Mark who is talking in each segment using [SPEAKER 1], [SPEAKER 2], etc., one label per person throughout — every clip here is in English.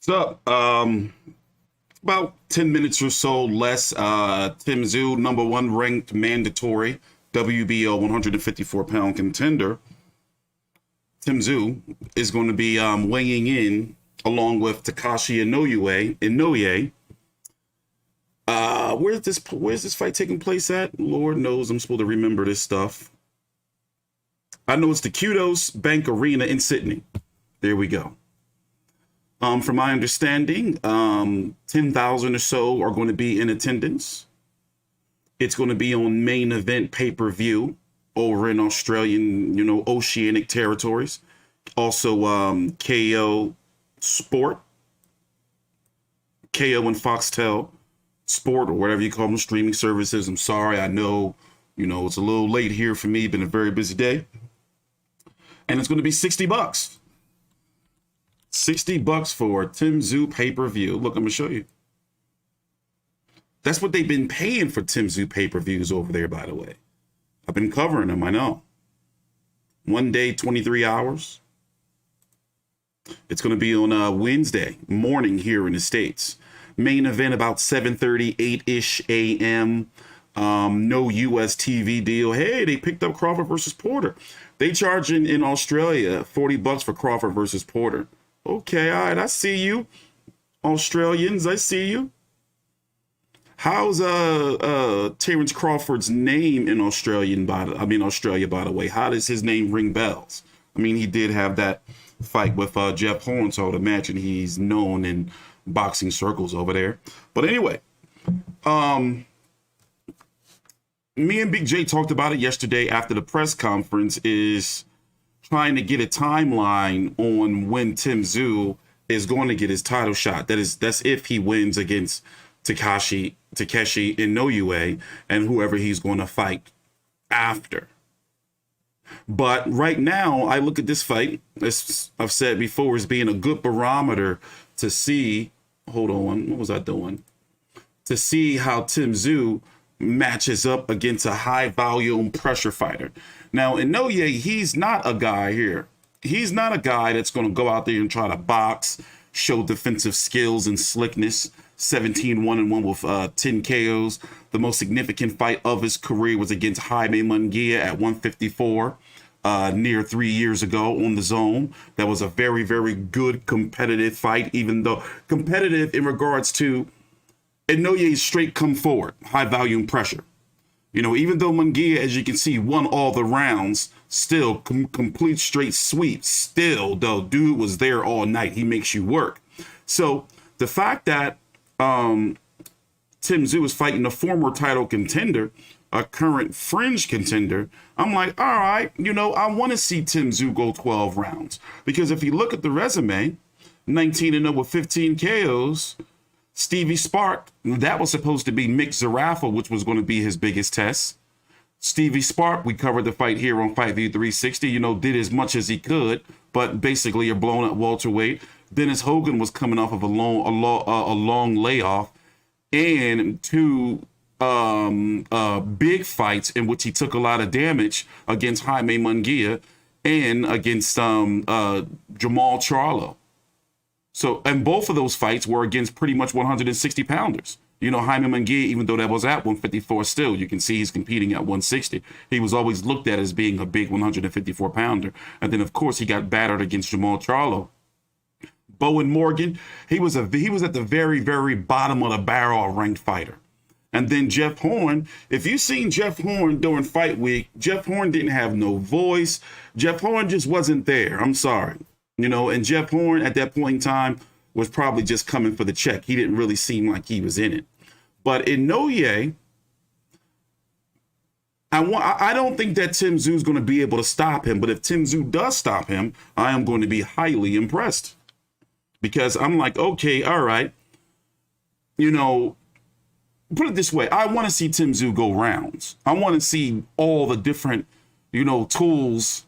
[SPEAKER 1] So, about 10 minutes or so less. Tszyu, number one ranked mandatory WBO 154-pound contender. Tszyu is going to be weighing in along with Takashi Inoue. Where's this fight taking place at? Lord knows I'm supposed to remember this stuff. I know it's the Kudos Bank Arena in Sydney. There we go. From my understanding, 10,000 or so are going to be in attendance. It's going to be on main event pay-per-view over in Australian, oceanic territories. Also, KO Sport, KO and Foxtel Sport, or whatever you call them, streaming services. I'm sorry, I know, it's a little late here for me. Been a very busy day. And it's going to be $60. $60 for Tszyu pay-per-view. Look, I'm going to show you. That's what they've been paying for Tszyu pay-per-views over there, by the way. I've been covering them, I know. One day, 23 hours. It's going to be on Wednesday morning here in the States. Main event about 7:30, 8-ish a.m. No US TV deal. Hey, they picked up Crawford versus Porter. They charging in Australia $40 for Crawford versus Porter. Okay, all right, I see you. Australians, I see you. How's Terrence Crawford's name in Australia, by the way? How does his name ring bells? I mean, he did have that fight with Jeff Horn, so I would imagine he's known in boxing circles over there. But anyway, me and Big J talked about it yesterday after the press conference, is trying to get a timeline on when Tszyu is going to get his title shot. That's if he wins against Takeshi Inoue and whoever he's going to fight after. But right now, I look at this fight, as I've said before, as being a good barometer to see, hold on, what was I doing? To see how Tszyu matches up against a high volume pressure fighter. Now, Inoue, he's not a guy here. He's not a guy that's going to go out there and try to box, show defensive skills and slickness. 17-1-1 with 10 KOs. The most significant fight of his career was against Jaime Munguia at 154 near 3 years ago on the Zone. That was a very, very good competitive fight, even though competitive in regards to Inouye's straight come forward, high volume pressure. Even though Munguia, as you can see, won all the rounds, still complete straight sweep. Still, though, dude was there all night. He makes you work. So the fact that Tszyu is fighting a former title contender, a current fringe contender, I'm like, all right, I want to see Tszyu go 12 rounds. Because if you look at the resume, 19-0 with 15 KOs, Stevie Spark, that was supposed to be Mick Zarafa, which was going to be his biggest test. Stevie Spark, we covered the fight here on Fight View 360, did as much as he could, but basically a blown up welterweight. Dennis Hogan was coming off of a long layoff, and two big fights in which he took a lot of damage against Jaime Munguia and against Jamal Charlo. So, and both of those fights were against pretty much 160 pounders. Jaime Munguia, even though that was at 154 still, you can see he's competing at 160. He was always looked at as being a big 154 pounder. And then, of course, he got battered against Jamal Charlo. Bowen Morgan, he was at the very, very bottom of the barrel, a ranked fighter. And then Jeff Horn, if you've seen Jeff Horn during fight week, Jeff Horn didn't have no voice. Jeff Horn just wasn't there. I'm sorry. And Jeff Horn at that point in time was probably just coming for the check. He didn't really seem like he was in it. But Inoue, I don't think that Tszyu is going to be able to stop him. But if Tszyu does stop him, I am going to be highly impressed. Because I'm like, okay, all right. Put it this way. I want to see Tszyu go rounds. I want to see all the different, tools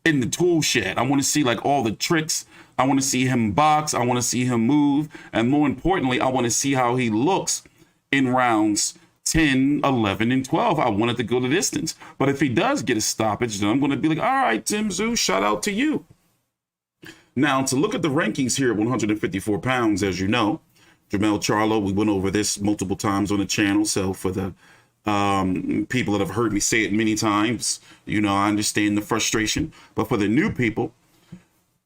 [SPEAKER 1] in the tool shed. I want to see like all the tricks. I want to see him box. I want to see him move. And more importantly, I want to see how he looks in rounds 10, 11, and 12. I want it to go the distance. But if he does get a stoppage, then I'm going to be like, all right, Tszyu, shout out to you. Now, to look at the rankings here at 154 pounds, as you know, Jamal Charles, we went over this multiple times on the channel. So for the people that have heard me say it many times, I understand the frustration. But for the new people,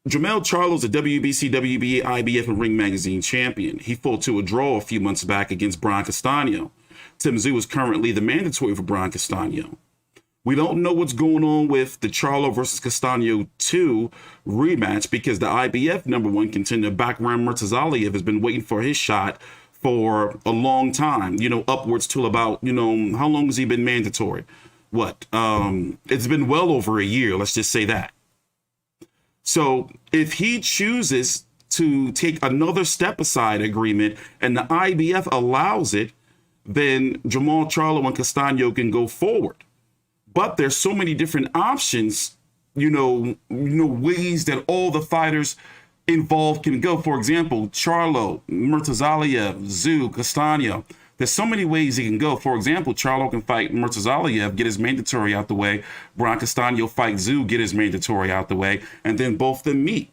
[SPEAKER 1] Jamal Charles, a WBC, WBA, IBF, and Ring Magazine champion. He fought to a draw a few months back against Brian Castano. Tszyu is currently the mandatory for Brian Castano. We don't know what's going on with the Charlo versus Castano 2 rematch because the IBF #1 contender, Backram Murtazaliev, has been waiting for his shot for a long time, upwards to about, how long has he been mandatory? It's been well over a year, let's just say that. So if he chooses to take another step aside agreement and the IBF allows it, then Jamal Charlo and Castano can go forward. But there's so many different options, ways that all the fighters involved can go. For example, Charlo, Murtazaliev, Tszyu, Castano. There's so many ways he can go. For example, Charlo can fight Murtazaliev, get his mandatory out the way. Brian Castano fight Tszyu, get his mandatory out the way, and then both of them meet.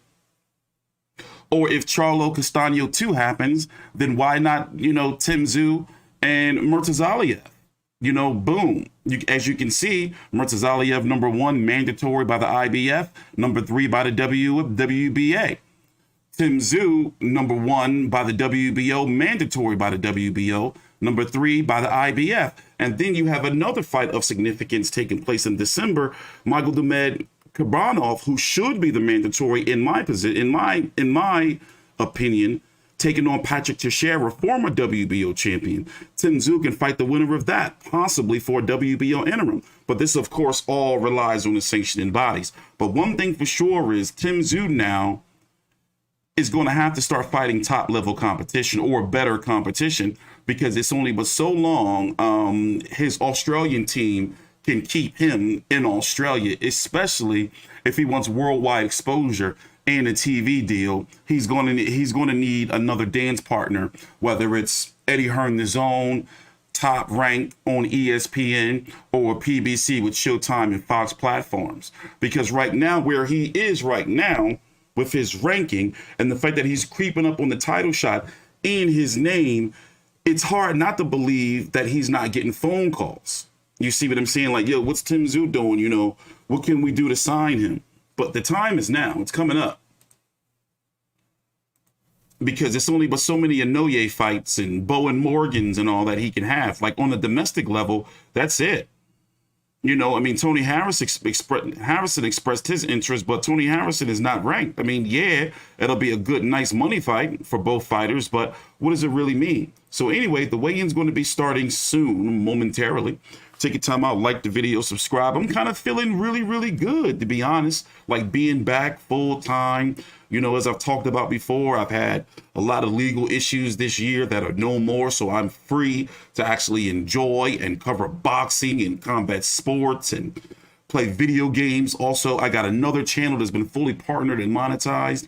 [SPEAKER 1] Or if Charlo Castano 2 happens, then why not, Tszyu and Murtazaliev? Boom. As you can see, Murtazaliev #1 mandatory by the IBF, #3 by the WBA. Tszyu #1 by the WBO, mandatory by the WBO, #3 by the IBF. And then you have another fight of significance taking place in December, Magomed Kabanov, who should be the mandatory in my opinion, taking on Patrick Teixeira, former WBO champion. Tszyu can fight the winner of that, possibly for a WBO interim. But this, of course, all relies on the sanctioning bodies. But one thing for sure is Tszyu now is going to have to start fighting top-level competition or better competition because it's only but so long his Australian team can keep him in Australia, especially if he wants worldwide exposure and a TV deal. He's going to need another dance partner, whether it's Eddie Hearn, his own top rank on ESPN or PBC with Showtime and Fox platforms. Because right now, where he is right now with his ranking and the fact that he's creeping up on the title shot in his name, it's hard not to believe that he's not getting phone calls. You see what I'm saying? Like, yo, what's Tszyu doing? What can we do to sign him? But the time is now. It's coming up. Because it's only but so many Inoue fights and Bowen Morgans and all that he can have. Like on the domestic level, that's it. Tony Harrison expressed his interest, but Tony Harrison is not ranked. Yeah, it'll be a good, nice money fight for both fighters, but what does it really mean? So anyway, the weigh-in's going to be starting soon, momentarily. Take your time out, like the video, subscribe. I'm kind of feeling really, really good, to be honest. Like being back full time. As I've talked about before, I've had a lot of legal issues this year that are no more. So I'm free to actually enjoy and cover boxing and combat sports and play video games. Also, I got another channel that's been fully partnered and monetized.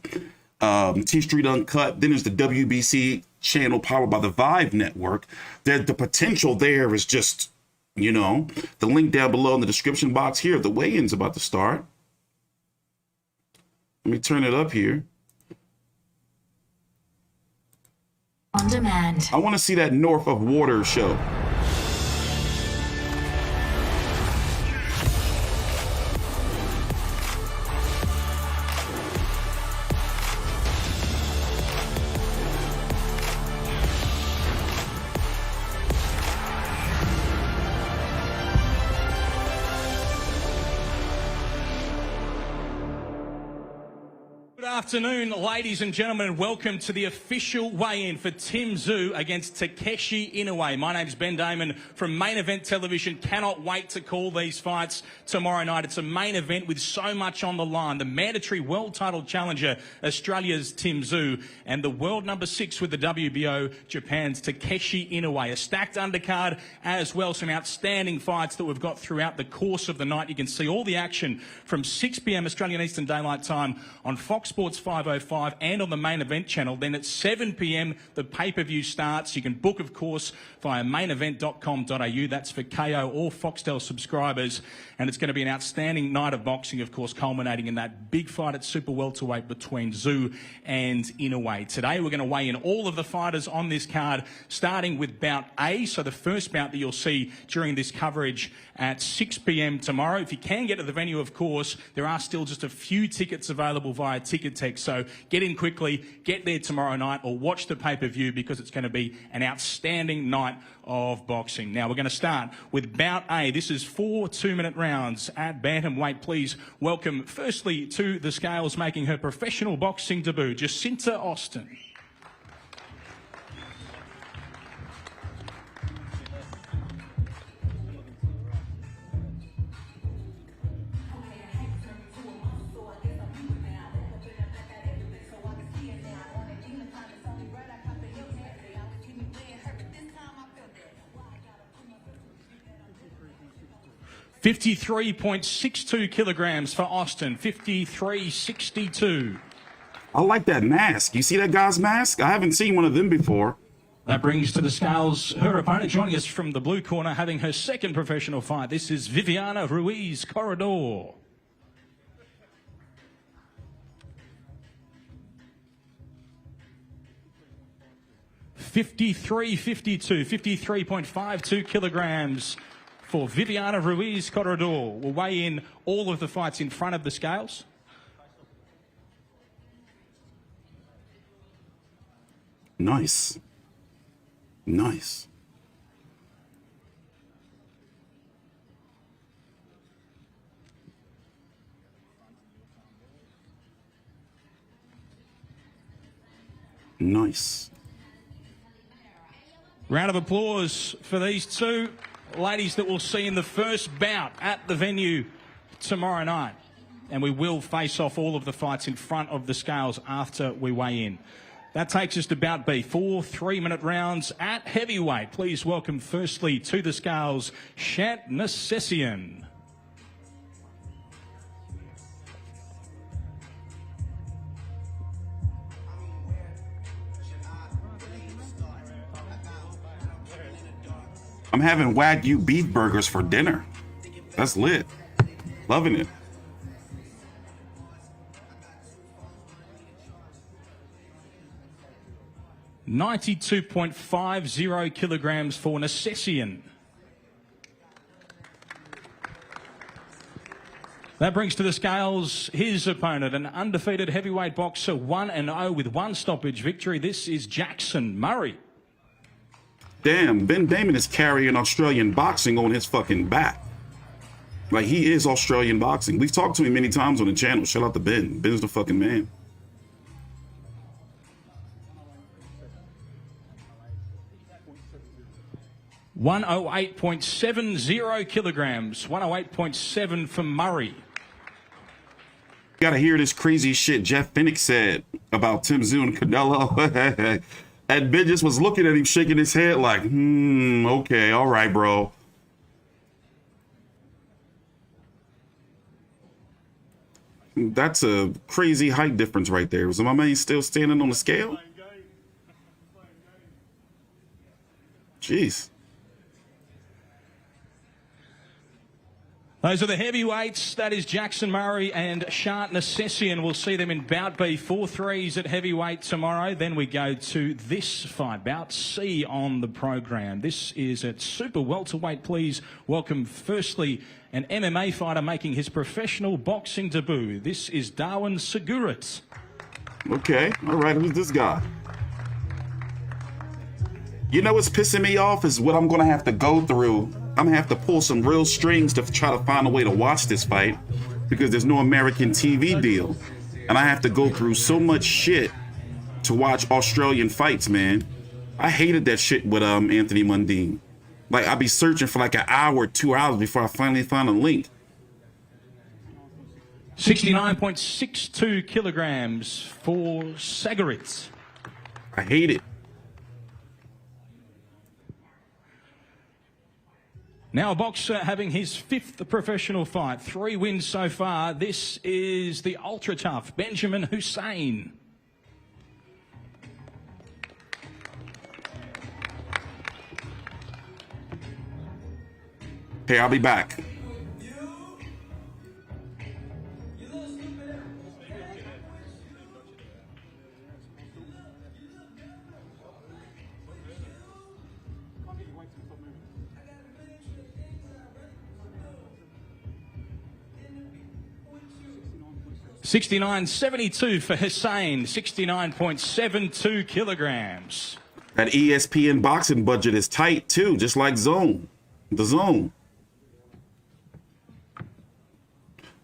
[SPEAKER 1] T Street Uncut. Then there's the WBC channel powered by the Vive Network. The potential there is just... the link down below in the description box here. The weigh-in's about to start. Let me turn it up here.
[SPEAKER 2] On demand.
[SPEAKER 1] I want to see that North of Water show.
[SPEAKER 3] Good afternoon, ladies and gentlemen, and welcome to the official weigh-in for Tszyu against Takeshi Inoue. My name's Ben Damon from Main Event Television. Cannot wait to call these fights tomorrow night. It's a main event with so much on the line. The mandatory world title challenger, Australia's Tszyu, and the world #6 with the WBO, Japan's Takeshi Inoue. A stacked undercard as well. Some outstanding fights that we've got throughout the course of the night. You can see all the action from 6 p.m. Australian Eastern Daylight Time on Fox Sports Sports 505 and on the main event channel. Then at 7 p.m, the pay-per-view starts. You can book, of course, via mainevent.com.au. That's for KO or Foxtel subscribers. And it's going to be an outstanding night of boxing, of course, culminating in that big fight at super welterweight between Tszyu and Inoue. Today, we're going to weigh in all of the fighters on this card, starting with bout A. So the first bout that you'll see during this coverage at 6 p.m. tomorrow. If you can get to the venue, of course, there are still just a few tickets available via Ticketek. So get in quickly, get there tomorrow night, or watch the pay-per-view, because it's going to be an outstanding night of boxing. Now, we're going to start with bout A. This is 4 2-minute rounds at bantamweight. Please welcome, firstly, to the scales, making her professional boxing debut, Jacinta Austin. $53.62 kilograms for Austin, 53.62.
[SPEAKER 1] I like that mask. You see that guy's mask? I haven't seen one of them before.
[SPEAKER 3] That brings to the scales her opponent, joining us from the blue corner, having her second professional fight. This is Viviana Ruiz Corredor. $53.52 kilograms for Viviana Ruiz Corredor. We'll weigh in all of the fights in front of the scales.
[SPEAKER 1] Nice. Nice. Nice.
[SPEAKER 3] Round of applause for these two ladies that we'll see in the first bout at the venue tomorrow night. And we will face off all of the fights in front of the scales after we weigh in. That takes us to bout B, 4 3-minute rounds at heavyweight. Please welcome, firstly, to the scales, Shant Necessian.
[SPEAKER 1] I'm having Wagyu beef burgers for dinner. That's lit. Loving it.
[SPEAKER 3] $92.50 kilograms for Necessian. That brings to the scales his opponent, an undefeated heavyweight boxer, 1-0 with 1 stoppage victory. This is Jackson Murray.
[SPEAKER 1] Damn, Ben Damon is carrying Australian boxing on his fucking back. Like, he is Australian boxing. We've talked to him many times on the channel. Shout out to Ben. Ben's the fucking man.
[SPEAKER 3] $108.70 kilograms. 108.7 for Murray.
[SPEAKER 1] You gotta hear this crazy shit Jeff Fennick said about Tszyu and Canelo. And Ben just was looking at him, shaking his head like, okay, all right, bro. That's a crazy height difference right there. Was my man still standing on the scale? Jeez.
[SPEAKER 3] Those are the heavyweights. That is Jackson Murray and Shant Necessian. We'll see them in bout B, 4 3s at heavyweight tomorrow. Then we go to this fight, bout C on the program. This is at super welterweight. Please welcome, firstly, an MMA fighter making his professional boxing debut. This is Darwin Seguret.
[SPEAKER 1] Okay, all right, who's this guy? You know what's pissing me off is what I'm gonna have to go through. I'm gonna have to pull some real strings to try to find a way to watch this fight, because there's no American TV deal. And I have to go through so much shit to watch Australian fights, man. I hated that shit with Anthony Mundine. Like, I'd be searching for like an hour, 2 hours before I finally found a link.
[SPEAKER 3] 69.62 kilograms for Seguret.
[SPEAKER 1] I hate it.
[SPEAKER 3] Now a boxer having his 5th professional fight, 3 wins so far. This is the ultra tough Benjamin Hussein.
[SPEAKER 1] Okay, I'll be back.
[SPEAKER 3] $69.72 for Hussein, 69.72 kilograms.
[SPEAKER 1] That ESPN boxing budget is tight too, just like Zone. The Zone.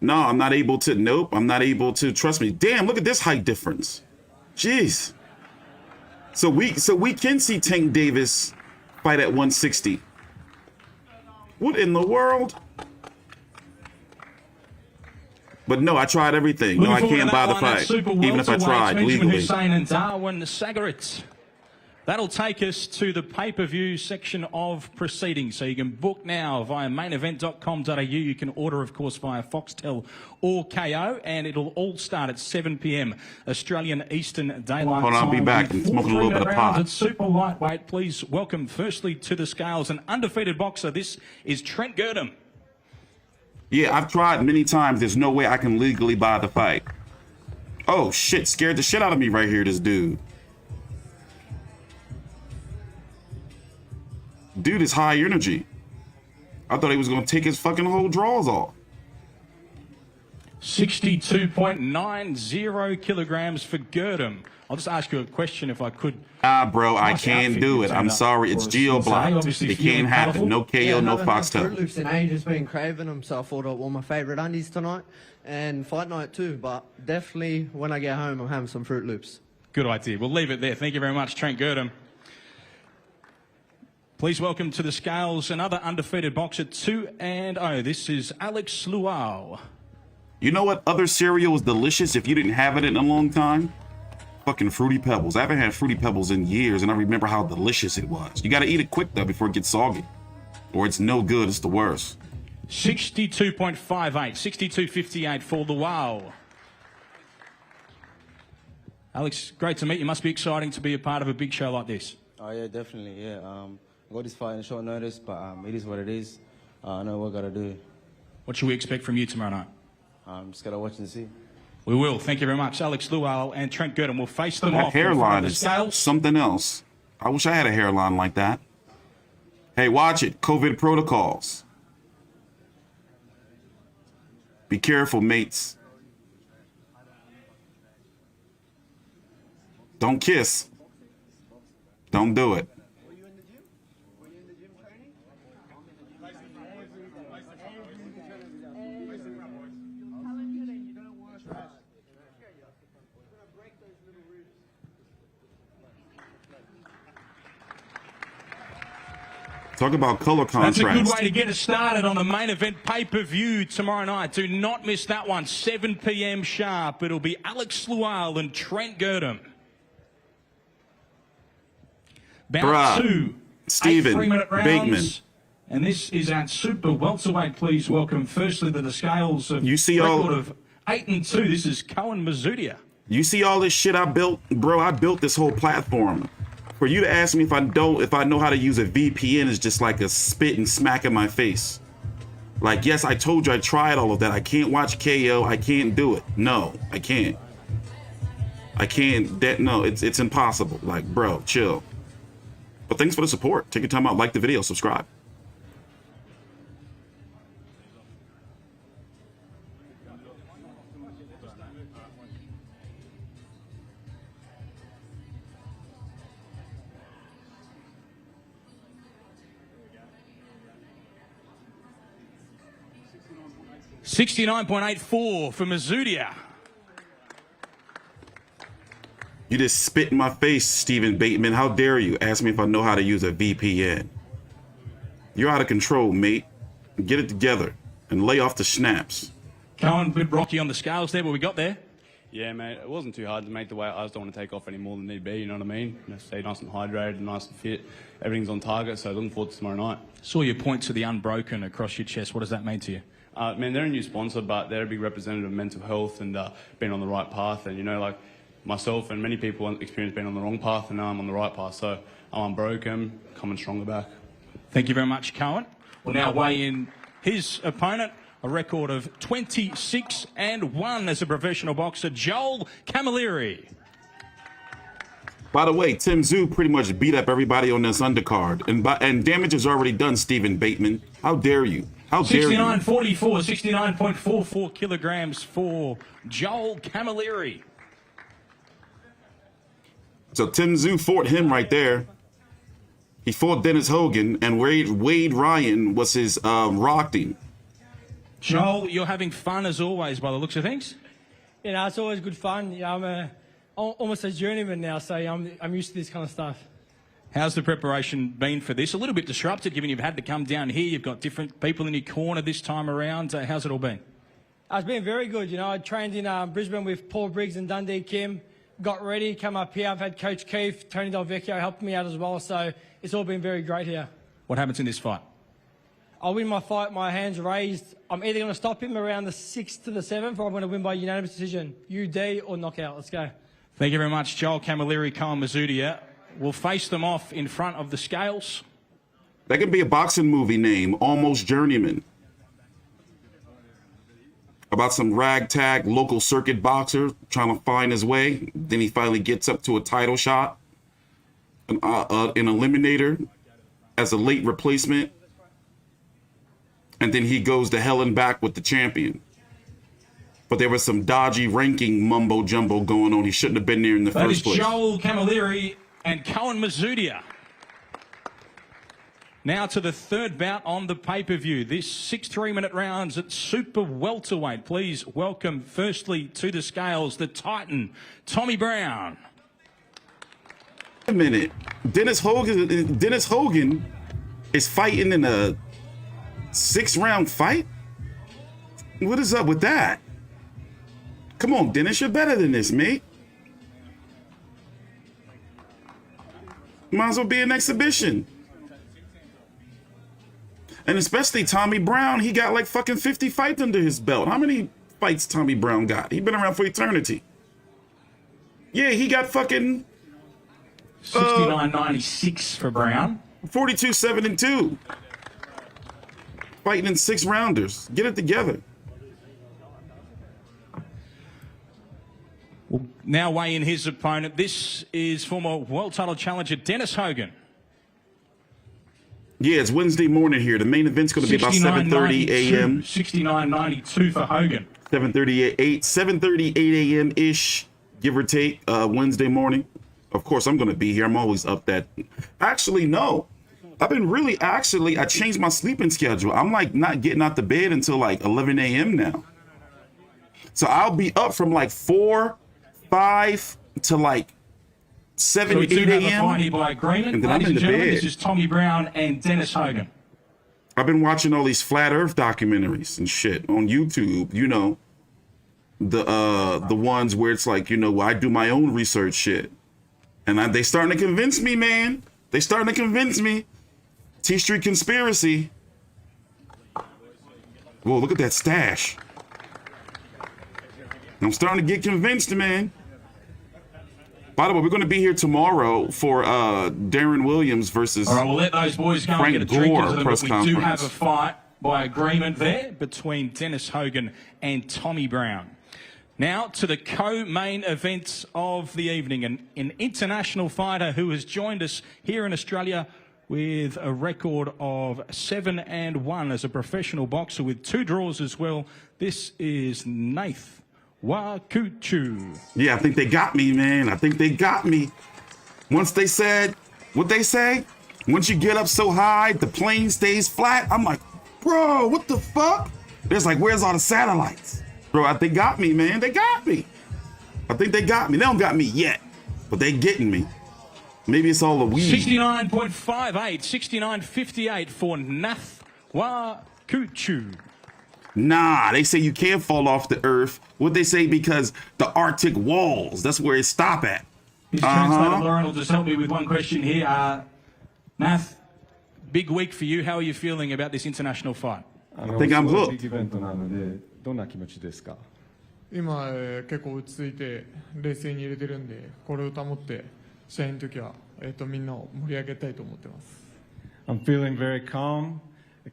[SPEAKER 1] No, I'm not able to. Nope, I'm not able to. Trust me. Damn, look at this height difference. Jeez. So we can see Tank Davis fight at 160. What in the world? But no, I tried everything. No, I can't buy the fight, even if I tried legally.
[SPEAKER 3] Hussein and Darwin Sagarit. That'll take us to the pay-per-view section of proceedings. So you can book now via mainevent.com.au. You can order, of course, via Foxtel or KO, and it'll all start at 7 p.m. Australian Eastern Daylight
[SPEAKER 1] Hold on,
[SPEAKER 3] Time.
[SPEAKER 1] I'll be back. I'm smoking a little bit of pot.
[SPEAKER 3] At super lightweight, please welcome firstly to the scales an undefeated boxer. This is Trent Gurdam.
[SPEAKER 1] Yeah, I've tried many times. There's no way I can legally buy the fight. Oh, shit. Scared the shit out of me right here, this dude. Dude is high energy. I thought he was going to take his fucking whole draws off.
[SPEAKER 3] 62.90 kilograms for Gurdam. I'll just ask you a question if I could.
[SPEAKER 1] Bro, I can't do it. I'm sorry. It's geo-blocked. It can't happen. No KO, no Foxtel.
[SPEAKER 4] Fruit Loops in ages, been craving them, so I thought I'd wear my favourite undies tonight and fight night too. But definitely when I get home, I'm having some Fruit Loops.
[SPEAKER 3] Good idea. We'll leave it there. Thank you very much, Trent Gurdam. Please welcome to the scales another undefeated boxer, 2-0. This is Alex Luau.
[SPEAKER 1] You know what other cereal is delicious if you didn't have it in a long time? Fucking Fruity Pebbles. I haven't had Fruity Pebbles in years, and I remember how delicious it was. You got to eat it quick, though, before it gets soggy. Or it's no good. It's the worst.
[SPEAKER 3] 62.58, 62.58 for Luau. Alex, great to meet you. Must be exciting to be a part of a big show like this.
[SPEAKER 5] Oh, yeah, definitely, yeah. I got this fight in short notice, but it is what it is. I know what I got to do.
[SPEAKER 3] What should we expect from you tomorrow night?
[SPEAKER 5] Just got to watch and see.
[SPEAKER 3] We will. Thank you very much. Alex Luau and Trent Gurdam will face them
[SPEAKER 1] That
[SPEAKER 3] off.
[SPEAKER 1] hairline is something else. I wish I had a hairline like that. Hey, watch it. COVID protocols. Be careful, mates. Don't kiss. Don't do it. Talk about color contrast.
[SPEAKER 3] That's a good way to get us started on the main event pay-per-view tomorrow night. Do not miss that one, 7 p.m. sharp. It'll be Alex Luau and Trent Gurdam. Bout 2,
[SPEAKER 1] Stephen
[SPEAKER 3] 3-minute rounds.
[SPEAKER 1] Bateman.
[SPEAKER 3] And this is at super welterweight. Please welcome firstly to the scales of
[SPEAKER 1] You see
[SPEAKER 3] record
[SPEAKER 1] all-
[SPEAKER 3] of 8-2. This is Cohen Mazudia.
[SPEAKER 1] You see all this shit I built? Bro, I built this whole platform. For you to ask me if I know how to use a VPN is just like a spit and smack in my face. Like, yes, I told you I tried all of that. I can't watch KO. I can't do it. No, I can't. I can't. No, it's impossible. Like, bro, chill. But thanks for the support. Take your time out, like the video, subscribe.
[SPEAKER 3] $69.84 for Mazudia.
[SPEAKER 1] You just spit in my face, Stephen Bateman. How dare you ask me if I know how to use a VPN? You're out of control, mate. Get it together and lay off the snaps.
[SPEAKER 3] Cohen, a bit rocky on the scales there, but we got there.
[SPEAKER 6] Yeah, mate, it wasn't too hard to make the weight. I just don't want to take off any more than need be, you know what I mean? You know, stay nice and hydrated, nice and fit. Everything's on target, so looking forward to tomorrow night.
[SPEAKER 3] Saw your point to the unbroken across your chest. What does that mean to you?
[SPEAKER 6] Man, they're a new sponsor, but they're a big representative of mental health and being on the right path. And, you know, like myself and many people experience being on the wrong path, and now I'm on the right path. So I'm unbroken, coming stronger back.
[SPEAKER 3] Thank you very much, Cohen. We'll now weigh in his opponent, a record of 26-1 as a professional boxer, Jamal Camalieri.
[SPEAKER 1] By the way, Tszyu pretty much beat up everybody on this undercard. And damage is already done, Stephen Bateman. How dare you? How dare you?
[SPEAKER 3] 69.44, 69.44 kilograms for Jamal Camalieri.
[SPEAKER 1] So Tszyu fought him right there. He fought Dennis Hogan, and Wade Ryan was his rock team.
[SPEAKER 3] Joel, you're having fun as always by the looks of things.
[SPEAKER 7] You know, it's always good fun. You know, I'm almost a journeyman now, so I'm used to this kind of stuff.
[SPEAKER 3] How's the preparation been for this? A little bit disrupted, given you've had to come down here. You've got different people in your corner this time around. How's it all been?
[SPEAKER 7] It's been very good. You know, I trained in Brisbane with Paul Briggs and Dundee Kim. Got ready, come up here. I've had Coach Keith, Tony Del Vecchio helped me out as well, so it's all been very great here.
[SPEAKER 3] What happens in this fight?
[SPEAKER 7] I'll win my fight, my hands raised. I'm either going to stop him around the 6th to the 7th, or I'm going to win by unanimous decision. UD or knockout. Let's go. Thank
[SPEAKER 3] you very much, Jamal Camalieri, Cohen Mazudia. We'll face them off in front of the scales.
[SPEAKER 1] That could be a boxing movie name, Almost Journeyman. About some ragtag local circuit boxer trying to find his way. Then he finally gets up to a title shot. An eliminator as a late replacement. And then he goes to hell and back with the champion. But there was some dodgy ranking mumbo jumbo going on. He shouldn't have been there in the first place.
[SPEAKER 3] That is Jamal Camalieri and Cohen Mazudia. Now to the third bout on the pay-per-view. This 6 3-minute rounds at super welterweight. Please welcome firstly to the scales the Titan, Tommy Brown.
[SPEAKER 1] Wait a minute. Dennis Hogan is fighting in a 6-round fight? What is up with that? Come on, Dennis, you're better than this, mate. Might as well be an exhibition. And especially Tommy Brown, he got like fucking 50 fights under his belt. How many fights Tommy Brown got? He's been around for eternity. Yeah, he got fucking
[SPEAKER 3] 69.96 for Brown.
[SPEAKER 1] 42-7-2. Fighting in 6-rounders. Get it together.
[SPEAKER 3] We'll now weigh in his opponent. This is former world title challenger Dennis Hogan.
[SPEAKER 1] Yeah, it's Wednesday morning here. The main event's going to be about 7:30 a.m.
[SPEAKER 3] 69.92 for Hogan.
[SPEAKER 1] 7:38 a.m.-ish, give or take, Wednesday morning. Of course, I'm going to be here. I'm always up that. Actually, no. I've been really, I changed my sleeping schedule. I'm like not getting out the bed until like 11 a.m. now. So I'll be up from like 4, 5 to like 7, 8 a.m.
[SPEAKER 3] By agreement.
[SPEAKER 1] And then I'm in the bed.
[SPEAKER 3] This is Tommy Brown and Dennis Hogan.
[SPEAKER 1] I've been watching all these flat Earth documentaries and shit on YouTube. You know, the ones where it's like, you know, I do my own research shit, and they starting to convince me, man. They starting to convince me. T Street conspiracy. Whoa, look at that stash. I'm starting to get convinced, man. By the way, we're going to be here tomorrow for Darren Williams versus
[SPEAKER 3] All right, we'll let those boys go
[SPEAKER 1] Frank
[SPEAKER 3] and get a drink
[SPEAKER 1] Gore
[SPEAKER 3] into them,
[SPEAKER 1] press
[SPEAKER 3] but we
[SPEAKER 1] conference.
[SPEAKER 3] do have a fight by agreement there between Dennis Hogan and Tommy Brown. Now to the co-main events of the evening. An international fighter who has joined us here in Australia with a record of 7-1 as a professional boxer with 2 draws as well. This is Tszyu.
[SPEAKER 1] Yeah, I think they got me, man. I think they got me. Once they said what they say, once you get up so high, the plane stays flat. I'm like, bro, what the fuck? There's like, where's all the satellites? Bro, they got me, man. They got me. I think they got me. They don't got me yet, but they getting me. Maybe it's all the weed.
[SPEAKER 3] 69.58, 69.58 for Tszyu.
[SPEAKER 1] Nah, they say you can't fall off the earth. What they say, because the Arctic walls, that's where it stop at.
[SPEAKER 3] His translator Lauren will just help me with one question here. Nath, big week for you. How are you feeling about this international fight?
[SPEAKER 1] I think I'm hooked.
[SPEAKER 8] ビッグイベントなのでどんな気持ちですか？
[SPEAKER 9] 今、結構落ち着いて冷静に入れてるんで、これを保って試合の時は、みんなを盛り上げたいと思ってます。
[SPEAKER 8] I'm feeling very calm,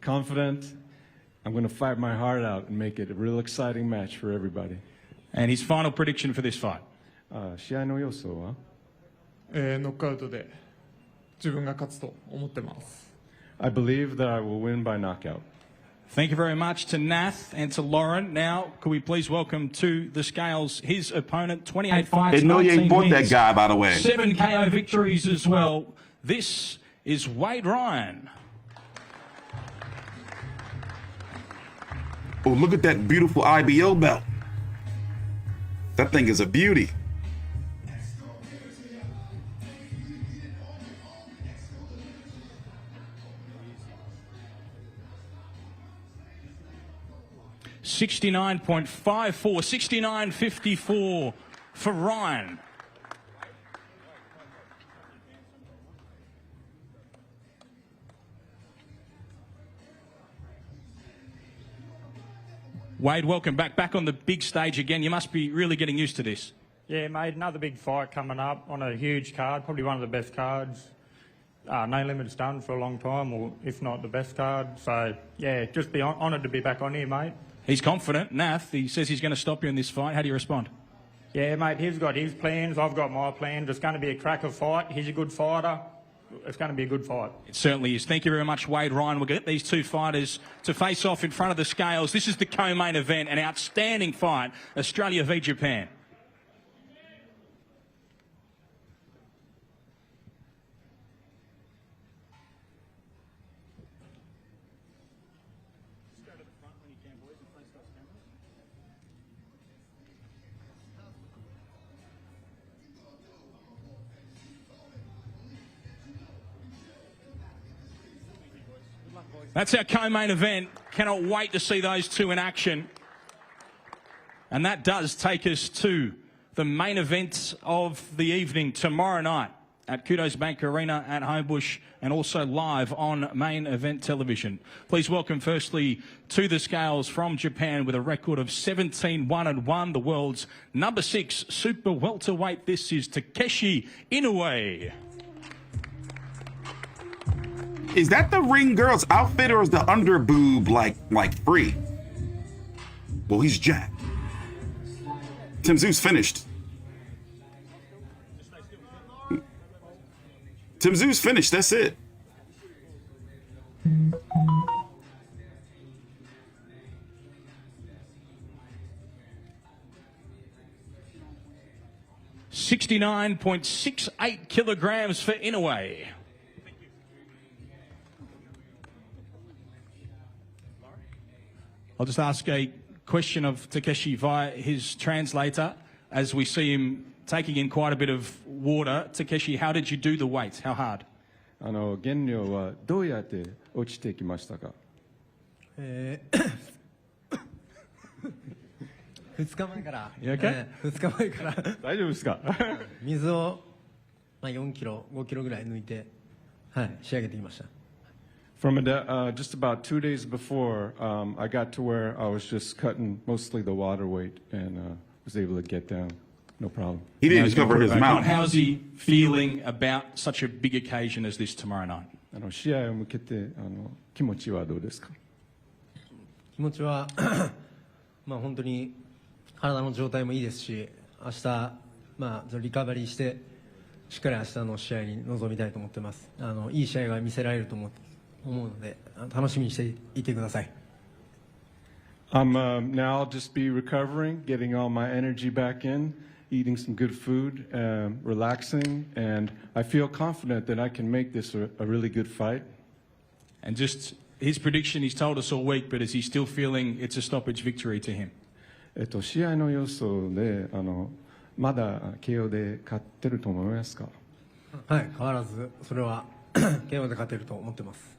[SPEAKER 8] confident. I'm going to fight my heart out and make it a real exciting match for everybody.
[SPEAKER 3] And his final prediction for this fight?
[SPEAKER 8] 試合の予想は？
[SPEAKER 9] ノックアウトで自分が勝つと思ってます。
[SPEAKER 8] I believe that I will win by knockout.
[SPEAKER 3] Thank you very much to Nath and to Lauren. Now, could we please welcome to the scales his opponent, 28 fights,
[SPEAKER 1] Inoue
[SPEAKER 3] 19
[SPEAKER 1] bought that
[SPEAKER 3] wins,
[SPEAKER 1] guy, by the way.
[SPEAKER 3] 7 KO victories as well. This is Wade Ryan.
[SPEAKER 1] Oh, look at that beautiful IBO belt. That thing is a beauty.
[SPEAKER 3] $69.54, $69.54 for Ryan. Wade, welcome back on the big stage again. You must be really getting used to this.
[SPEAKER 10] Yeah, mate, another big fight coming up on a huge card, probably one of the best cards. No Limit's done for a long time, or if not the best card. So, yeah, just be honoured to be back on here, mate.
[SPEAKER 3] He's confident. Nath, he says he's going to stop you in this fight. How do you respond?
[SPEAKER 10] Yeah, mate, he's got his plans. I've got my plans. It's going to be a cracker fight. He's a good fighter. It's going to be a good fight.
[SPEAKER 3] It certainly is. Thank you very much, Wade Ryan. We'll get these two fighters to face off in front of the scales. This is the co-main event, an outstanding fight, Australia v Japan. That's our co-main event. Cannot wait to see those two in action. And that does take us to the main event of the evening tomorrow night at Kudos Bank Arena at Homebush and also live on main event television. Please welcome firstly to the scales from Japan with a record of 17-1-1, the world's number 6 super welterweight. This is Takeshi Inoue.
[SPEAKER 1] Is that the ring girl's outfit or is the under boob like free? Well, he's jacked. Tszyu's finished. Tszyu's finished. That's it.
[SPEAKER 3] $69.68 kilograms for Inoue. I'll just ask a question of Takeshi via his translator as we see him taking in quite a bit of water. Takeshi, how did you do the weights? How hard?
[SPEAKER 8] 減量はどうやって落ちてきましたか？
[SPEAKER 4] 2日前から、
[SPEAKER 3] You okay?
[SPEAKER 4] 2日前から
[SPEAKER 8] 大丈夫ですか？
[SPEAKER 4] 水を、4キロ、5キロぐらい抜いて、仕上げてきました。
[SPEAKER 8] From just about 2 days before, I got to where I was just cutting mostly the water weight and was able to get down, no problem.
[SPEAKER 1] He didn't cover his mouth.
[SPEAKER 3] How's he feeling about such a big occasion as this tomorrow night?
[SPEAKER 8] 試合を向けて気持ちはどうですか？
[SPEAKER 4] 気持ちは本当に体の状態もいいですし、明日リカバリーしてしっかり明日の試合に臨みたいと思ってます。いい試合が見せられると思うので楽しみにしていてください。
[SPEAKER 8] Now I'll just be recovering, getting all my energy back in, eating some good food, relaxing, and I feel confident that I can make this a really good fight.
[SPEAKER 3] And just his prediction, he's told us all week, but is he still feeling it's a stoppage victory to him?
[SPEAKER 8] 試合の予想でまだ KO で勝ってると思いますか？
[SPEAKER 4] はい、変わらずそれは KO で勝てると思ってます。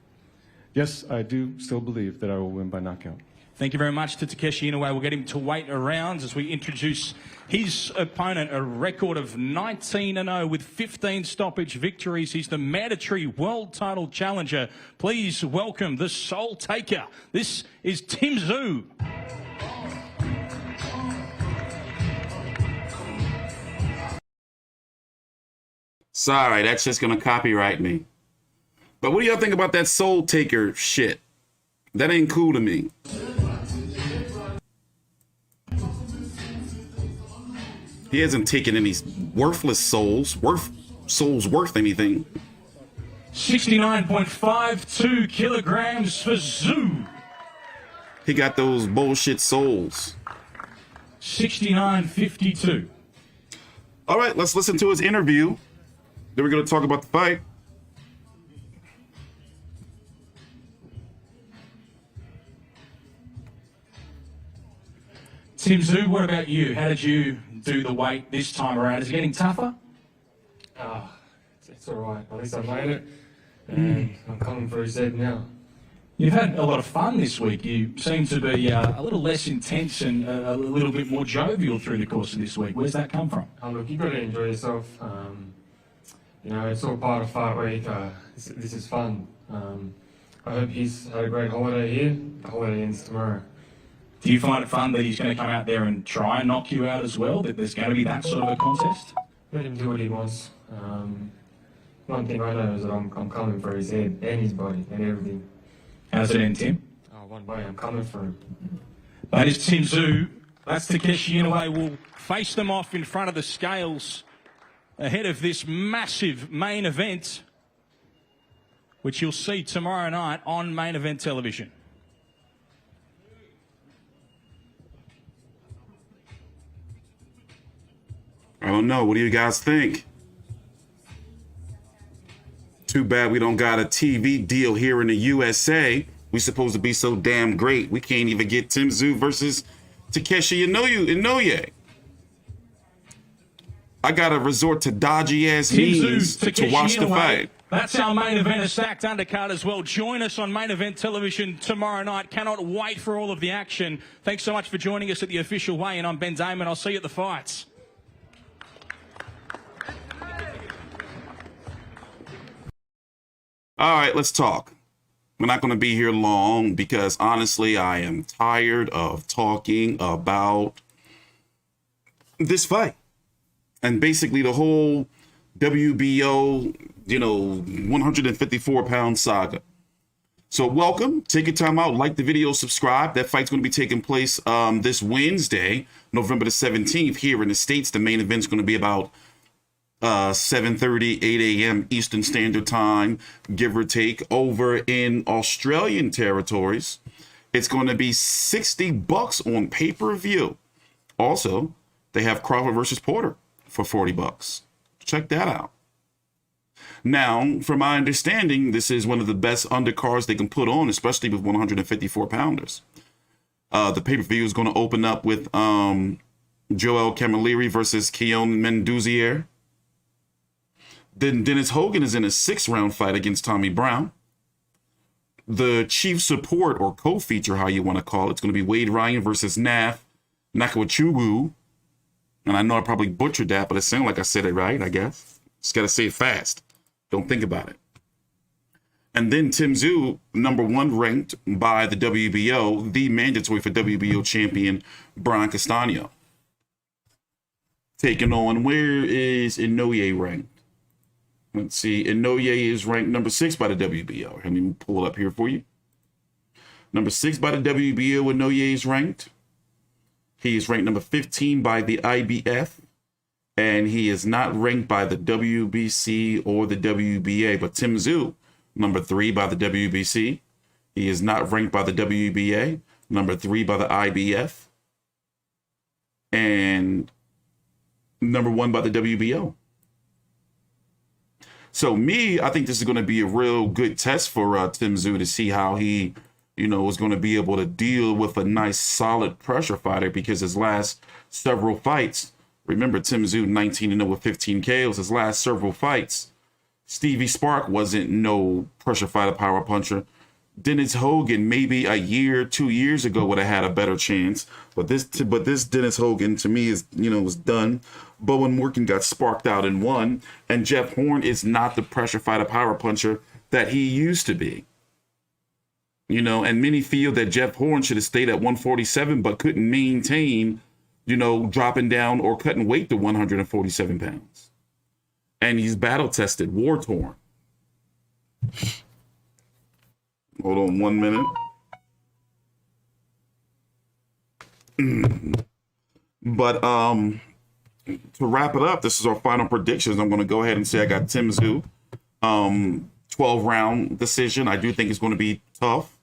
[SPEAKER 8] yes, I do still believe that I will win by knockout.
[SPEAKER 3] Thank you very much to Takeshi Inoue. We'll get him to wait around as we introduce his opponent, a record of 19-0 with 15 stoppage victories. He's the mandatory world title challenger. Please welcome the Soul Taker. This is Tszyu.
[SPEAKER 1] Sorry, that's just gonna copyright me. But what do y'all think about that Soul Taker shit? That ain't cool to me. He hasn't taken any worthless souls, worth anything.
[SPEAKER 3] 69.52 kilograms for Tszyu.
[SPEAKER 1] He got those bullshit souls.
[SPEAKER 3] 69.52.
[SPEAKER 1] All right, let's listen to his interview. Then we're going to talk about the fight.
[SPEAKER 3] Tszyu, what about you? How did you do the weight this time around? Is it getting tougher?
[SPEAKER 11] It's all right. At least I made it, and I'm coming for his head now.
[SPEAKER 3] You've had a lot of fun this week. You seem to be a little less intense and a little bit more jovial through the course of this week. Where's that come from?
[SPEAKER 11] Look, you've got to enjoy yourself. You know, it's all part of fight week. This is fun. I hope he's had a great holiday here. The holiday ends tomorrow.
[SPEAKER 3] Do you find it fun that he's going to come out there and try and knock you out as well? That there's going to be that sort of a contest?
[SPEAKER 11] Let him do what he wants. One thing I know is that I'm coming for his head and his body and everything.
[SPEAKER 3] How's it end, Tim?
[SPEAKER 11] One way, I'm coming for him.
[SPEAKER 3] That is Tszyu. That's Takeshi Inoue. Will face them off in front of the scales ahead of this massive main event, which you'll see tomorrow night on Main Event Television.
[SPEAKER 1] I don't know. What do you guys think? Too bad we don't got a TV deal here in the USA. We supposed to be so damn great. We can't even get Tszyu versus Takeshi Inoue. I gotta resort to dodgy ass means to watch the fight.
[SPEAKER 3] That's our main event, a stacked undercard as well. Join us on Main Event Television tomorrow night. Cannot wait for all of the action. Thanks so much for joining us at the official weigh-in. I'm Ben Damon. I'll see you at the fights.
[SPEAKER 1] All right, let's talk. We're not going to be here long because honestly, I am tired of talking about this fight and basically the whole WBO, 154-pound saga. So welcome, take your time out, like the video, subscribe. That fight's going to be taking place this Wednesday, November the 17th here in the States. The main event's going to be about 7:30, 8 a.m. Eastern Standard Time, give or take. Over in Australian territories, it's going to be $60 on pay-per-view. Also, they have Crawford versus Porter for $40. Check that out. Now, from my understanding, this is one of the best undercards they can put on, especially with 154-pounders. The pay-per-view is going to open up with Joel Camalieri versus Keon Mendozier. Then Dennis Hogan is in a 6-round fight against Tommy Brown. The chief support or co-feature, how you want to call it, it's going to be Wade Ryan versus Nakawachulu. And I know I probably butchered that, but it sounded like I said it right, I guess. Just got to say it fast. Don't think about it. And then Tszyu, number 1 ranked by the WBO, the mandatory for WBO champion, Brian Castano. Taking on, where is Inoue ranked? Let's see, Inoue is ranked number 6 by the WBO. Let me pull it up here for you. Number 6 by the WBO, Inoue is ranked. He is ranked number 15 by the IBF. And he is not ranked by the WBC or the WBA. But Tszyu, number 3 by the WBC. He is not ranked by the WBA. Number 3 by the IBF. And number 1 by the WBO. So I think this is going to be a real good test for Tszyu to see how he, is going to be able to deal with a nice, solid pressure fighter, because his last several fights, remember Tszyu 19-0 with 15 KOs, his last several fights, Stevie Spark wasn't no pressure fighter, power puncher. Dennis Hogan maybe a year, 2 years ago would have had a better chance. But this Dennis Hogan to me is, was done. Bowen Morgan got sparked out and won, and Jeff Horn is not the pressure fighter power puncher that he used to be. And many feel that Jeff Horn should have stayed at 147 but couldn't maintain, dropping down or cutting weight to 147 pounds. And he's battle tested, war torn. Hold on 1 minute. But to wrap it up, this is our final predictions. I'm going to go ahead and say I got Tim Tszyu, 12-round decision. I do think it's going to be tough,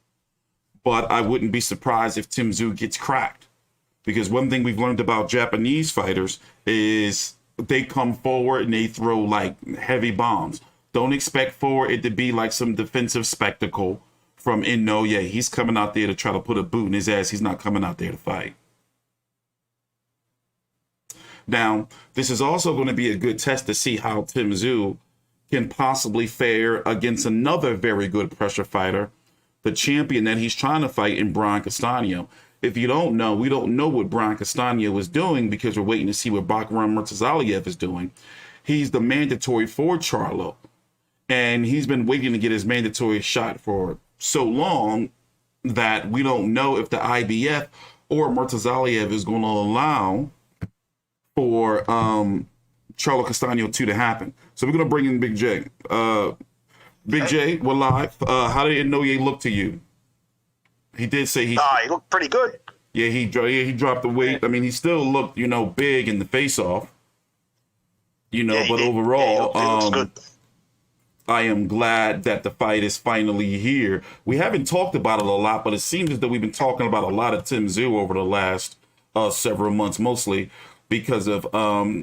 [SPEAKER 1] but I wouldn't be surprised if Tim Tszyu gets cracked, because one thing we've learned about Japanese fighters is they come forward and they throw like heavy bombs. Don't expect for it to be like some defensive spectacle from Inoue. He's coming out there to try to put a boot in his ass. He's not coming out there to fight. Now, this is also going to be a good test to see how Tim Tszyu can possibly fare against another very good pressure fighter, the champion that he's trying to fight in Brian Castano. If you don't know, we don't know what Brian Castano is doing because we're waiting to see what Bakhram Murtazaliev is doing. He's the mandatory for Charlo, and he's been waiting to get his mandatory shot for so long that we don't know if the IBF or Murtazaliev is going to allow for Charlo Castano 2 to happen. So we're going to bring in Big J. Big J, we're live. How did Inoue look to you? He did say he
[SPEAKER 12] looked pretty good.
[SPEAKER 1] Yeah, he dropped the weight. I mean, he still looked, big in the face-off. But overall,
[SPEAKER 12] he looks good.
[SPEAKER 1] I am glad that the fight is finally here. We haven't talked about it a lot, but it seems as though we've been talking about a lot of Tim Tszyu over the last several months, mostly because of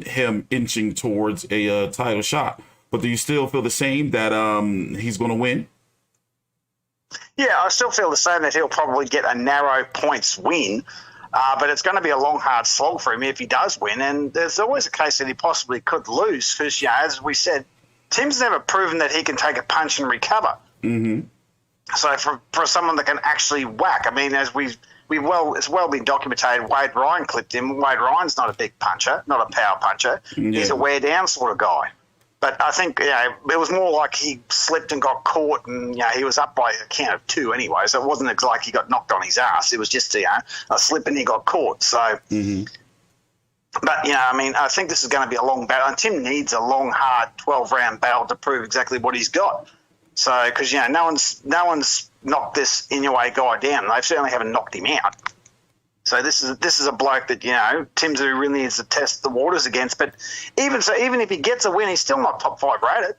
[SPEAKER 1] him inching towards a title shot. But do you still feel the same that he's going to win?
[SPEAKER 12] Yeah, I still feel the same that he'll probably get a narrow points win, but it's going to be a long, hard slog for him if he does win. And there's always a case that he possibly could lose because, as we said, Tim's never proven that he can take a punch and recover.
[SPEAKER 1] Mm-hmm.
[SPEAKER 12] So for someone that can actually whack, I mean, as it's well been documented, Wade Ryan clipped him. Wade Ryan's not a big puncher, not a power puncher.
[SPEAKER 1] Yeah.
[SPEAKER 12] He's a wear down sort of guy. But I think it was more like he slipped and got caught, and he was up by a count of 2 anyway. So it wasn't like he got knocked on his ass. It was just a slip and he got caught. So,
[SPEAKER 1] mm-hmm.
[SPEAKER 12] But I think this is going to be a long battle, and Tim needs a long, hard 12-round battle to prove exactly what he's got. So because no one's knocked this Inoue guy down. They certainly haven't knocked him out. So this is a bloke that Tim Tszyu really needs to test the waters against. But even if he gets a win, he's still not top 5 rated.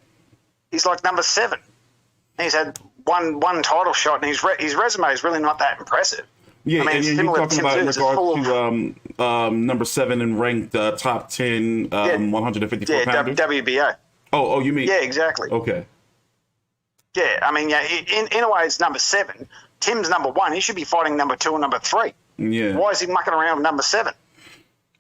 [SPEAKER 12] He's like number 7. He's had one title shot, and his resume is really not that impressive.
[SPEAKER 1] Yeah,
[SPEAKER 12] I mean,
[SPEAKER 1] and you're talking about in regard to number 7 and ranked top 10 154 pounder.
[SPEAKER 12] WBO.
[SPEAKER 1] Oh, you mean?
[SPEAKER 12] Yeah, exactly.
[SPEAKER 1] Okay.
[SPEAKER 12] Yeah, I mean, Inoue is number 7. Tim's number 1. He should be fighting number 2 and number 3.
[SPEAKER 1] Yeah.
[SPEAKER 12] Why is he mucking around with number 7?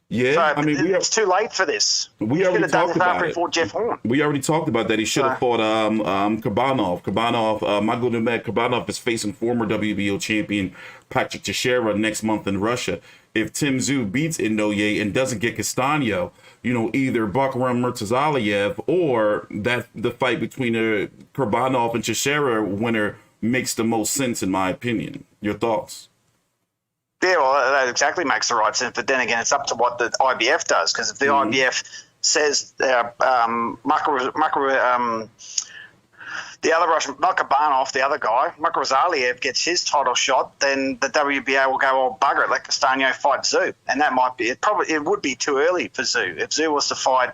[SPEAKER 1] Yeah,
[SPEAKER 12] so, it's too late for this.
[SPEAKER 1] We already talked about it.
[SPEAKER 12] Jeff Horn.
[SPEAKER 1] We already talked about that. He should have fought Kurbanov. Magomed Kurbanov is facing former WBO champion Patrick Teixeira next month in Russia. If Tim Tszyu beats Inoue and doesn't get Castano, either Bakhram Murtazaliev or the fight between Kurbanov and Teixeira winner makes the most sense, in my opinion. Your thoughts?
[SPEAKER 12] Yeah, well, that exactly makes the right sense. But then again, it's up to what the IBF does. Because if the IBF says the other Russian, Kurbanov, the other guy, Murtazaliev gets his title shot, then the WBA will go, "Oh, bugger it, let Castano fight Tszyu." And that might be it would be too early for Tszyu. If Tszyu was to fight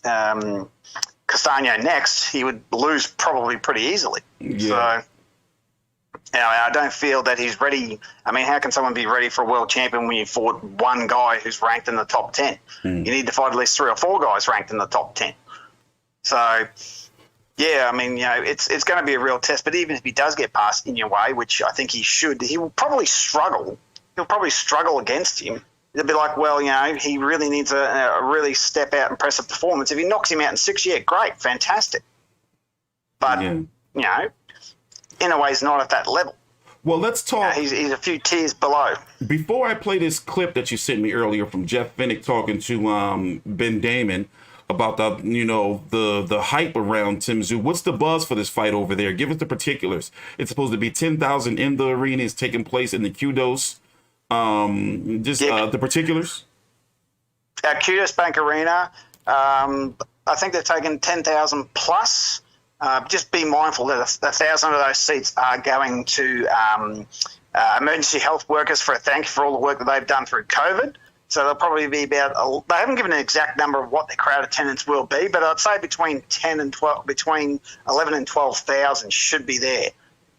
[SPEAKER 12] Castano next, he would lose probably pretty easily.
[SPEAKER 1] Yeah.
[SPEAKER 12] So I don't feel that he's ready. I mean, how can someone be ready for a world champion when you fought one guy who's ranked in the top 10? You need to fight at least 3 or 4 guys ranked in the top 10. So, yeah, I mean, it's going to be a real test. But even if he does get past Inoue, which I think he should, he will probably struggle. He'll probably struggle against him. It'll be like, well, he really needs a really step out impressive performance. If he knocks him out in 6, great, fantastic. But, Innoue's not at that level.
[SPEAKER 1] Well, let's talk.
[SPEAKER 12] He's a few tiers below.
[SPEAKER 1] Before I play this clip that you sent me earlier from Jeff Finnick talking to Ben Damon about the hype around Tim Tszyu, what's the buzz for this fight over there? Give us the particulars. It's supposed to be 10,000 in the arena. It's taking place in the Kudos. The particulars.
[SPEAKER 12] At Kudos Bank Arena, I think they're taking 10,000 plus. Just be mindful that 1,000 of those seats are going to emergency health workers for a thank you for all the work that they've done through COVID. So they'll probably be about. They haven't given an exact number of what their crowd attendance will be, but I'd say between 11 and 12,000 should be there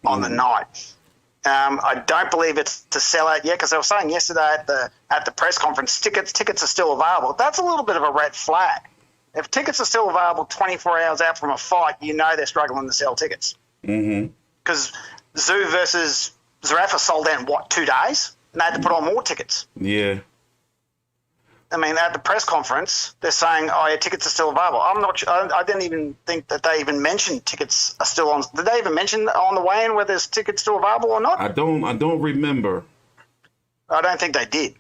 [SPEAKER 12] on the night. I don't believe it's to sell out yet because they were saying yesterday at the press conference tickets are still available. That's a little bit of a red flag. If tickets are still available 24 hours out from a fight, they're struggling to sell tickets. Because Tszyu versus Zerafa sold out in, 2 days? And they had to put on more tickets.
[SPEAKER 1] Yeah.
[SPEAKER 12] I mean, at the press conference, they're saying, oh, yeah, tickets are still available. I'm not sure. I didn't even think that they even mentioned tickets are still on. Did they even mention on the way in whether there's tickets still available or not?
[SPEAKER 1] I don't remember.
[SPEAKER 12] I don't think they did.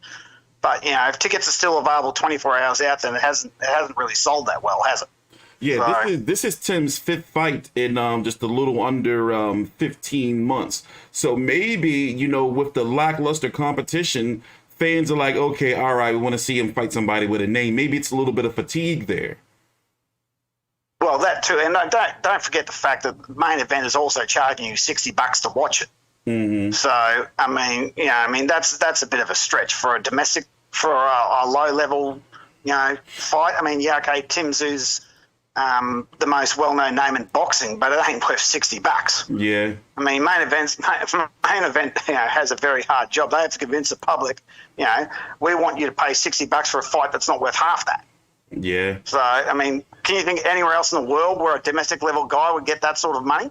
[SPEAKER 12] But, if tickets are still available 24 hours out, then it hasn't really sold that well, has it?
[SPEAKER 1] Yeah, this is Tim's 5th fight in just a little under 15 months. So maybe, with the lackluster competition, fans are like, okay, all right, we want to see him fight somebody with a name. Maybe it's a little bit of fatigue there.
[SPEAKER 12] Well, that too. And don't forget the fact that the main event is also charging you $60 to watch it. So, I mean, that's a bit of a stretch for a domestic, for a low level, fight. I mean, okay, Tim Tszyu's the most well-known name in boxing, but it ain't worth $60.
[SPEAKER 1] Yeah.
[SPEAKER 12] I mean, main event, has a very hard job. They have to convince the public, we want you to pay $60 for a fight that's not worth half that.
[SPEAKER 1] Yeah.
[SPEAKER 12] So, I mean, can you think anywhere else in the world where a domestic level guy would get that sort of money?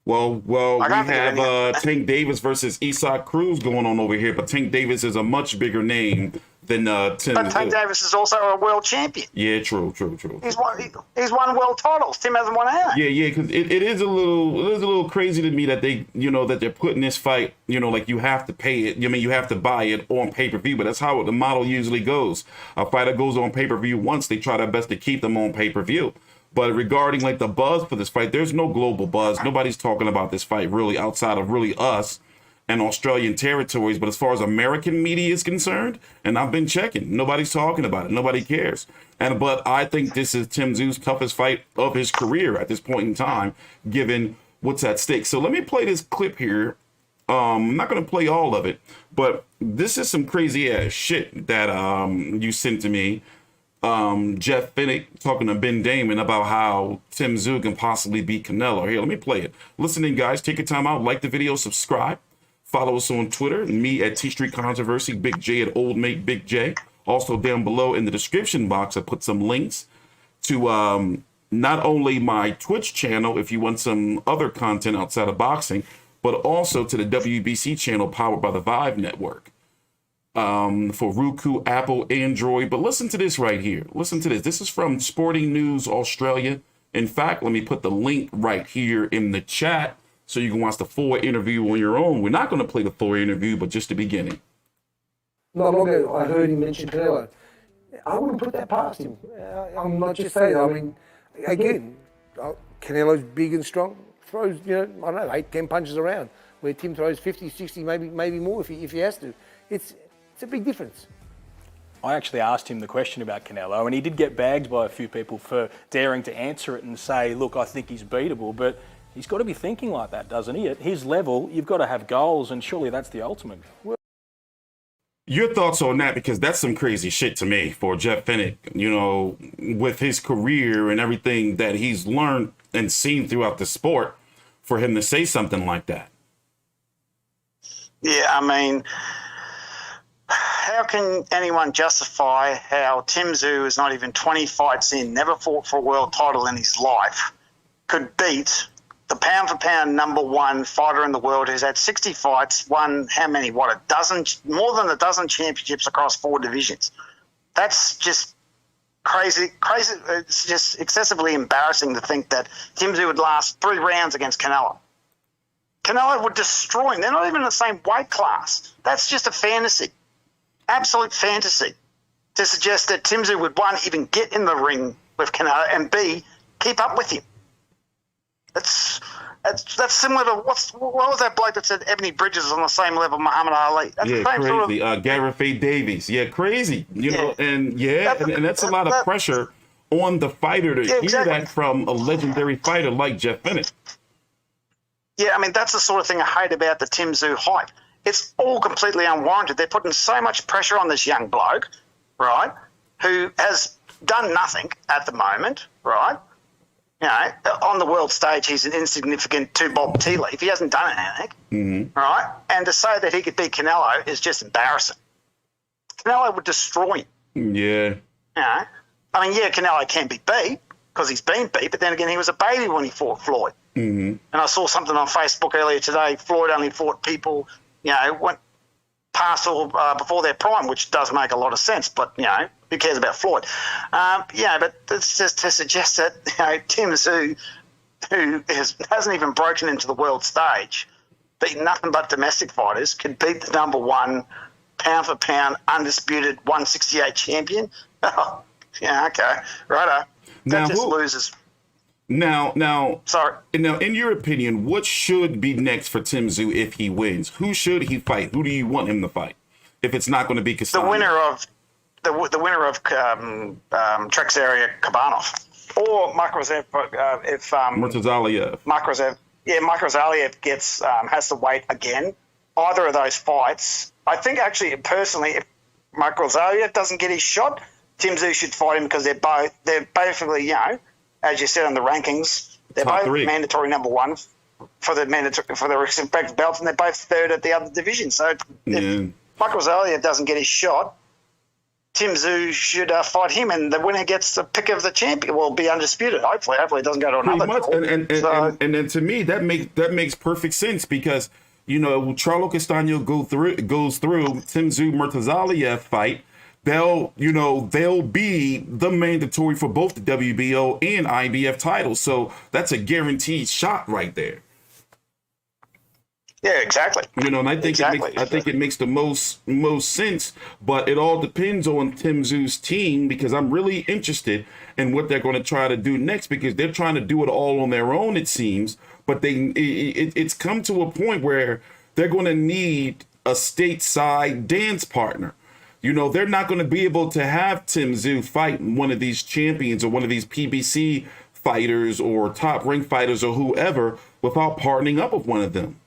[SPEAKER 1] Well, we have Tank Davis versus Isaac Cruz going on over here, but Tank Davis is a much bigger name than Tim.
[SPEAKER 12] But Tank Davis is also a world champion.
[SPEAKER 1] Yeah, true.
[SPEAKER 12] He's won world titles. Tim hasn't won any.
[SPEAKER 1] Yeah, because it is a little crazy to me that they, that they're putting this fight, like you have to pay it. You have to buy it on pay-per-view, but that's how the model usually goes. A fighter goes on pay-per-view once, they try their best to keep them on pay-per-view. But regarding like the buzz for this fight, there's no global buzz. Nobody's talking about this fight really outside of really us and Australian territories. But as far as American media is concerned, and I've been checking, nobody's talking about it. Nobody cares. But I think this is Tim Tszyu's toughest fight of his career at this point in time, given what's at stake. So let me play this clip here. I'm not going to play all of it, but this is some crazy ass shit that you sent to me. Jeff Finnick talking to Ben Damon about how Tim Tszyu can possibly beat Canelo. Here, let me play it. Listen in, guys. Take your time out. Like the video. Subscribe. Follow us on Twitter. Me at T Street Controversy. Big J at Old Mate Big J. Also down below in the description box, I put some links to not only my Twitch channel if you want some other content outside of boxing, but also to the WBC channel powered by the Vive Network. For Roku, Apple, Android. But listen to this right here. Listen to this. This is from Sporting News Australia. In fact, let me put the link right here in the chat so you can watch the full interview on your own. We're not going to play the full interview, but just the beginning.
[SPEAKER 13] Not long ago, I heard him mention Canelo. I wouldn't put that past him. I'm not just saying. I mean, again, Canelo's big and strong. Throws, I don't know, 8, 10 punches around. Where Tim throws 50, 60, maybe more if he has to. It's a big difference.
[SPEAKER 14] I actually asked him the question about Canelo, and he did get bagged by a few people for daring to answer it and say, look, I think he's beatable, but he's got to be thinking like that, doesn't he? At his level, you've got to have goals, and surely that's the ultimate.
[SPEAKER 1] Your thoughts on that, because that's some crazy shit to me for Jeff Finnick, with his career and everything that he's learned and seen throughout the sport, for him to say something like that.
[SPEAKER 12] Yeah, I mean, how can anyone justify how Tim Tszyu is not even 20 fights in, never fought for a world title in his life, could beat the pound-for-pound number one fighter in the world who's had 60 fights, won how many, more than a dozen championships across 4 divisions. That's just crazy. It's just excessively embarrassing to think that Tim Tszyu would last 3 rounds against Canelo. Canelo would destroy him. They're not even in the same weight class. That's just a fantasy, absolute fantasy, to suggest that Tim Tszyu would, one, even get in the ring with Canelo, and B, keep up with him. That's similar to what was that bloke that said Ebony Bridges is on the same level Muhammad Ali? That's
[SPEAKER 1] Yeah,
[SPEAKER 12] the same
[SPEAKER 1] crazy.
[SPEAKER 12] sort of,
[SPEAKER 1] Gareth Faye Davies. Yeah, crazy. You know, and that's a lot of pressure on the fighter to hear that from a legendary fighter like Jeff Bennett.
[SPEAKER 12] Yeah, I mean, that's the sort of thing I hate about the Tim Tszyu hype. It's all completely unwarranted. They're putting so much pressure on this young bloke, right, who has done nothing at the moment, right? You know, on the world stage, he's an insignificant two-bob tea leaf. He hasn't done anything, right? And to say that he could beat Canelo is just embarrassing. Canelo would destroy him.
[SPEAKER 1] Yeah.
[SPEAKER 12] You know? I mean, yeah, Canelo can be beat because he's been beat, but then again, he was a baby when he fought Floyd. And I saw something on Facebook earlier today. Floyd only fought people, you know, went past or before their prime, which does make a lot of sense. But, you know, who cares about Floyd? Yeah, but it's just to suggest that, you know, Tim Tszyu, who hasn't even broken into the world stage, beaten nothing but domestic fighters, could beat the number one pound-for-pound undisputed 168 champion. Yeah, okay, righto. That just loses.
[SPEAKER 1] Now,
[SPEAKER 12] sorry.
[SPEAKER 1] Now, in your opinion, what should be next for Tim Tszyu if he wins? Who should he fight? Who do you want him to fight? If it's not going to be Castano?
[SPEAKER 12] The winner of Trexaria Kabanov or Makarov if
[SPEAKER 1] Murtazaliev.
[SPEAKER 12] Makarov gets has to wait again. Either of those fights, I think actually personally, if Makarov doesn't get his shot, Tim Tszyu should fight him because they're basically, you know, as you said on the rankings, they're
[SPEAKER 1] Top
[SPEAKER 12] both
[SPEAKER 1] three.
[SPEAKER 12] mandatory number one for the respective belts, and they're both third at the other division. So if Michael Zalia doesn't get his shot, Tim Tszyu should fight him, and the winner gets the pick of the champion. Will be undisputed. Hopefully, it doesn't go to another. Draw.
[SPEAKER 1] And then to me, that makes perfect sense because you know Charlo Castaño goes through Tim Tszyu Murtazaliev fight. They'll be the mandatory for both the WBO and IBF titles. So that's a guaranteed shot right there.
[SPEAKER 12] Yeah, exactly.
[SPEAKER 1] You know, and I think it makes the most sense, but it all depends on Tim Tszyu's team because I'm really interested in what they're going to try to do next because they're trying to do it all on their own, it seems, but it's come to a point where they're going to need a stateside dance partner. You know, they're not going to be able to have Tim Tszyu fight one of these champions or one of these PBC fighters or top rank fighters or whoever without partnering up with one of them.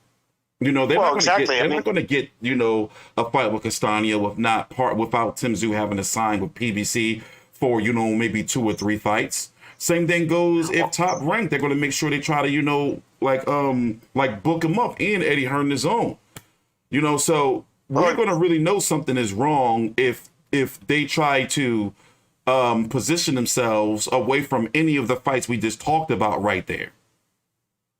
[SPEAKER 1] You know, they're not going to get, you know, a fight with Castaño without Tim Tszyu having to sign with PBC for, you know, maybe 2 or 3 fights. Same thing goes if top rank, they're going to make sure they try to, you know, like book him up and Eddie Hearn his own. You know, so we're going to really know something is wrong if they try to position themselves away from any of the fights we just talked about right there.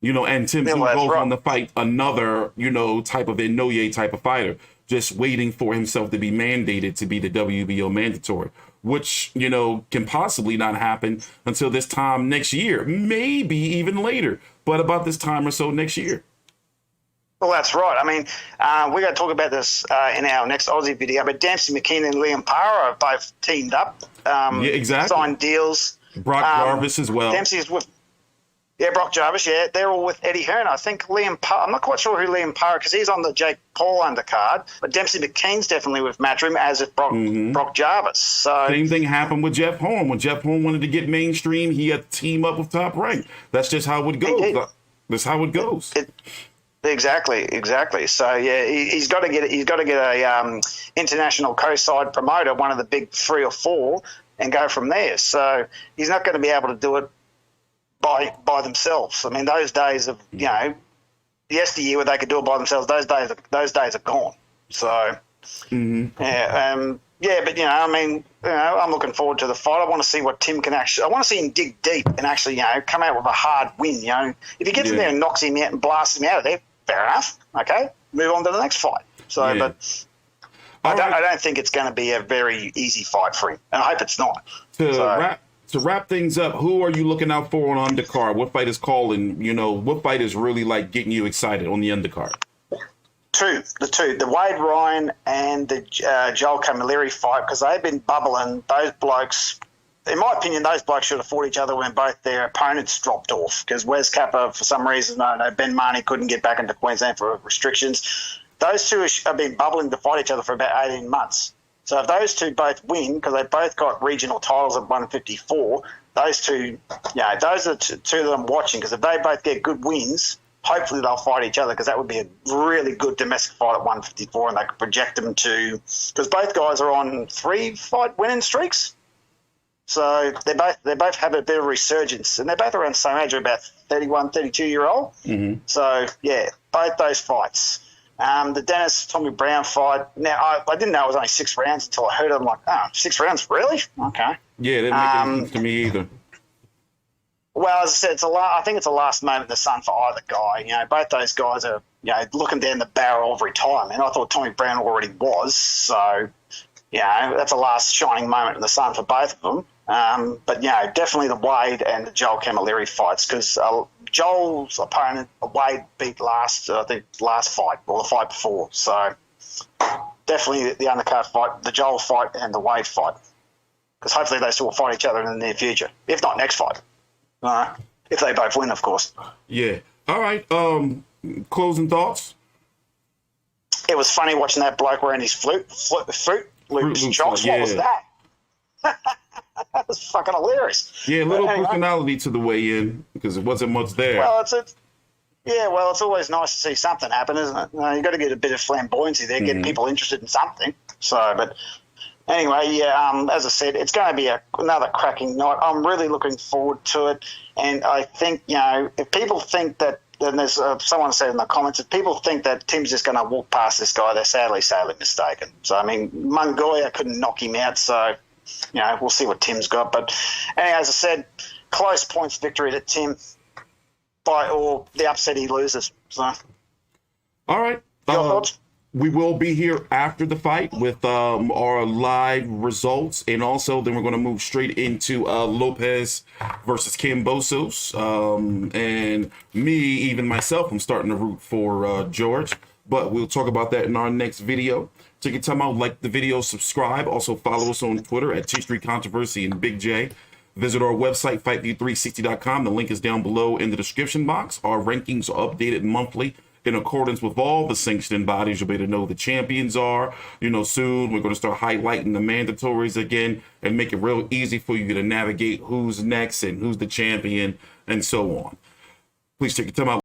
[SPEAKER 1] You know, and Tim Tszyu goes on to fight another, you know, type of Inoue type of fighter, just waiting for himself to be mandated to be the WBO mandatory, which, you know, can possibly not happen until this time next year, maybe even later, but about this time or so next year.
[SPEAKER 12] Well, that's right. I mean, we're going to talk about this in our next Aussie video, but Dempsey McKean and Liam Parra have both teamed up.
[SPEAKER 1] Yeah, exactly.
[SPEAKER 12] Signed deals.
[SPEAKER 1] Brock Jarvis as well.
[SPEAKER 12] Dempsey's with... Yeah, Brock Jarvis, yeah. They're all with Eddie Hearn. I think Liam Parra... I'm not quite sure who Liam Parra, because he's on the Jake Paul undercard, but Dempsey McKean's definitely with Matchroom, as is Brock Jarvis. So
[SPEAKER 1] same thing happened with Jeff Horn. When Jeff Horn wanted to get mainstream, he had to team up with Top Rank. That's just how it goes. That's how it goes.
[SPEAKER 12] Exactly. So yeah, he's got to get a international co-side promoter, one of the big 3 or 4, and go from there. So he's not going to be able to do it by themselves. I mean, those days of, you know, yesteryear where they could do it by themselves, those days are gone. So yeah, but you know, I mean, you know, I'm looking forward to the fight. I want to see what Tim can actually. I want to see him dig deep and actually, you know, come out with a hard win. You know, if he gets in there and knocks him out and blasts him out of there, fair enough. Okay, move on to the next fight. So, but I don't think it's going to be a very easy fight for him, and I hope it's not.
[SPEAKER 1] to wrap things up, who are you looking out for on undercard? What fight is calling? You know, what fight is really like getting you excited on the undercard?
[SPEAKER 12] The Wade Ryan and the Joel Camalieri fight, because they've been bubbling. Those blokes, in my opinion, those blokes should have fought each other when both their opponents dropped off, because Wes Kappa, for some reason, I don't know, Ben Marnie couldn't get back into Queensland for restrictions. Those two have been bubbling to fight each other for about 18 months. So if those two both win, because they both got regional titles at 154, those two, those are the two that I'm watching, because if they both get good wins, hopefully they'll fight each other, because that would be a really good domestic fight at 154, and they could project them to, because both guys are on 3-fight winning streaks. So they both have a bit of resurgence, and they're both around the same age, about 31, 32-year-old.
[SPEAKER 1] Mm-hmm.
[SPEAKER 12] So, yeah, both those fights. The Dennis-Tommy Brown fight, now I didn't know it was only 6 rounds until I heard it. I'm like, 6 rounds, really? Okay.
[SPEAKER 1] Yeah, it didn't make any sense to me either.
[SPEAKER 12] Well, as I said, I think it's a last moment in the sun for either guy. Both those guys are, looking down the barrel of retirement. I thought Tommy Brown already was, so, that's a last shining moment in the sun for both of them. But, definitely the Wade and the Joel Camalieri fights, because Joel's opponent, Wade, beat last fight, or the fight before. So, definitely the undercard fight, the Joel fight and the Wade fight, because hopefully they still will fight each other in the near future, if not next fight. If they both win, of course.
[SPEAKER 1] Yeah. All right. Closing thoughts?
[SPEAKER 12] It was funny watching that bloke wearing his Fruit Loops shocks.
[SPEAKER 1] Yeah.
[SPEAKER 12] What was that? That was fucking hilarious.
[SPEAKER 1] Yeah, a little personality to the weigh-in, because it wasn't much there.
[SPEAKER 12] Well, it's always nice to see something happen, isn't it? You've got to get a bit of flamboyancy there, get people interested in something. So, but anyway, as I said, it's going to be another cracking night. I'm really looking forward to it. And I think, if people think that, and there's someone said in the comments, if people think that Tim's just going to walk past this guy, they're sadly mistaken. So, I mean, Mongolia couldn't knock him out, so, we'll see what Tim's got. But anyway, as I said, close points victory to Tim or the upset he loses. So,
[SPEAKER 1] all right.
[SPEAKER 12] Your thoughts?
[SPEAKER 1] We will be here after the fight with our live results, and also then we're going to move straight into Lopez versus Kambosos. And me, even myself, I'm starting to root for George, but we'll talk about that in our next video. Take your time out, like the video, subscribe. Also follow us on Twitter at T Street Controversy and Big J. Visit our website, FightView360.com. The link is down below in the description box. Our rankings are updated monthly in accordance with all the sanctioned bodies. You'll be able to know who the champions are. Soon we're going to start highlighting the mandatories again and make it real easy for you to navigate who's next and who's the champion and so on. Please take your time out.